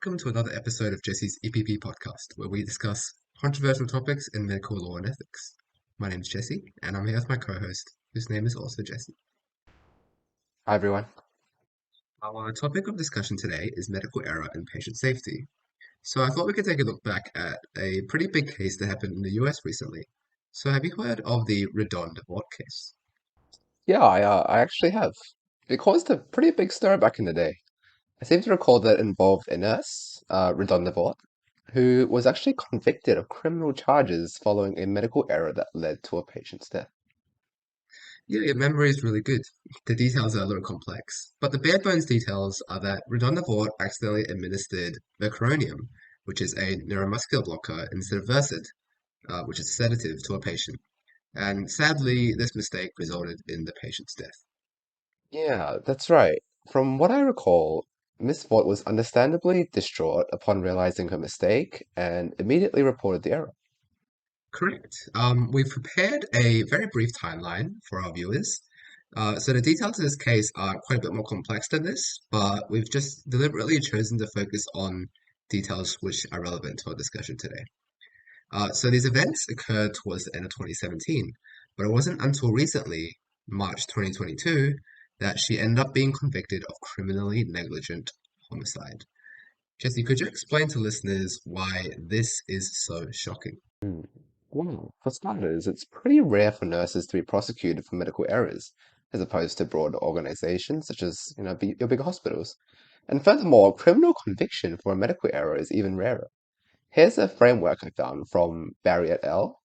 Welcome to another episode of Jesse's EPP podcast, where we discuss controversial topics in medical law and ethics. My name is Jesse, and I'm here with my co-host, whose name is also Jesse. Hi everyone. Our topic of discussion today is medical error and patient safety. So I thought we could take a look back at a pretty big case that happened in the US recently. So have you heard of the RaDonda Vaught case? Yeah, I actually have. It caused a pretty big stir back in the day. I seem to recall that it involved a nurse, RaDonda Vaught, who was actually convicted of criminal charges following a medical error that led to a patient's death. Yeah, your memory is really good. The details are a little complex, but the bare bones details are that RaDonda Vaught accidentally administered vecuronium, which is a neuromuscular blocker, instead of Versed, which is a sedative, to a patient. And sadly, this mistake resulted in the patient's death. Yeah, that's right. From what I recall, Miss Vaught was understandably distraught upon realizing her mistake and immediately reported the error. Correct. We've prepared a very brief timeline for our viewers. So the details of this case are quite a bit more complex than this, but we've just deliberately chosen to focus on details which are relevant to our discussion today. So these events occurred towards the end of 2017, but it wasn't until recently, March 2022, that she ended up being convicted of criminally negligent homicide. Jesse, could you explain to listeners why this is so shocking? Hmm. Well, for starters, it's pretty rare for nurses to be prosecuted for medical errors, as opposed to broader organizations such as, your big hospitals. And furthermore, criminal conviction for a medical error is even rarer. Here's a framework I found from Barry et al.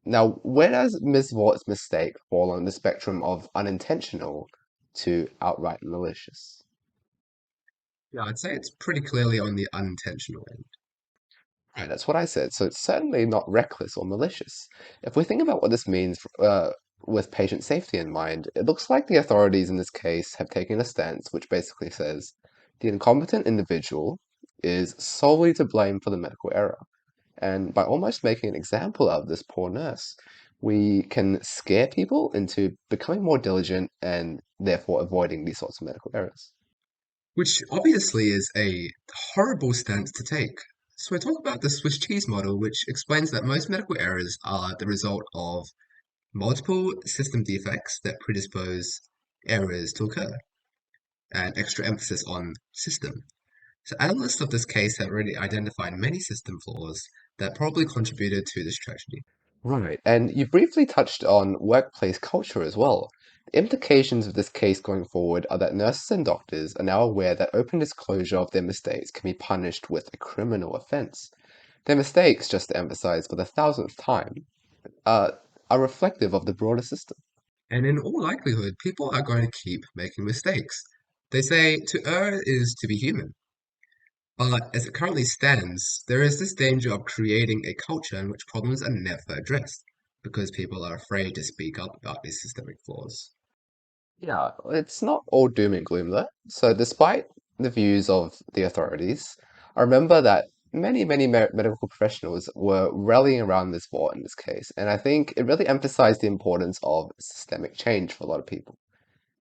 Now, where does Ms. Vaught's mistake fall on the spectrum of unintentional to outright malicious? Yeah, I'd say it's pretty clearly on the unintentional end. Right, that's what I said. So it's certainly not reckless or malicious. If we think about what this means with patient safety in mind, it looks like the authorities in this case have taken a stance which basically says the incompetent individual is solely to blame for the medical error. And by almost making an example of this poor nurse, we can scare people into becoming more diligent and therefore avoiding these sorts of medical errors. Which obviously is a horrible stance to take. So we talk about the Swiss cheese model, which explains that most medical errors are the result of multiple system defects that predispose errors to occur, and extra emphasis on system. So analysts of this case have already identified many system flaws that probably contributed to this tragedy. Right, and you briefly touched on workplace culture as well. The implications of this case going forward are that nurses and doctors are now aware that open disclosure of their mistakes can be punished with a criminal offense. Their mistakes, just to emphasize for the thousandth time, uh, are reflective of the broader system. And in all likelihood, people are going to keep making mistakes. They say to err is to be human. But as it currently stands, there is this danger of creating a culture in which problems are never addressed because people are afraid to speak up about these systemic flaws. Yeah, it's not all doom and gloom though. So, despite the views of the authorities, I remember that many medical professionals were rallying around this Vaught in this case, and I think it really emphasized the importance of systemic change for a lot of people.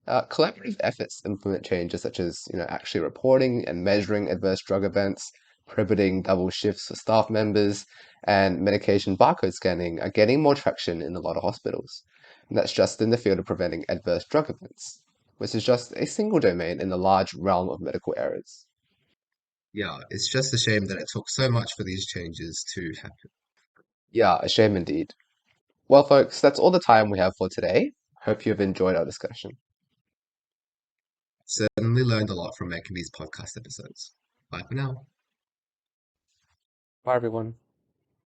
Collaborative efforts to implement changes such as, actually reporting and measuring adverse drug events, prohibiting double shifts for staff members, and medication barcode scanning are getting more traction in a lot of hospitals. And that's just in the field of preventing adverse drug events, which is just a single domain in the large realm of medical errors. Yeah, it's just a shame that it took so much for these changes to happen. Yeah, a shame indeed. Well, folks, that's all the time we have for today. Hope you've enjoyed our discussion. Certainly learned a lot from making these podcast episodes. Bye for now. Bye, everyone.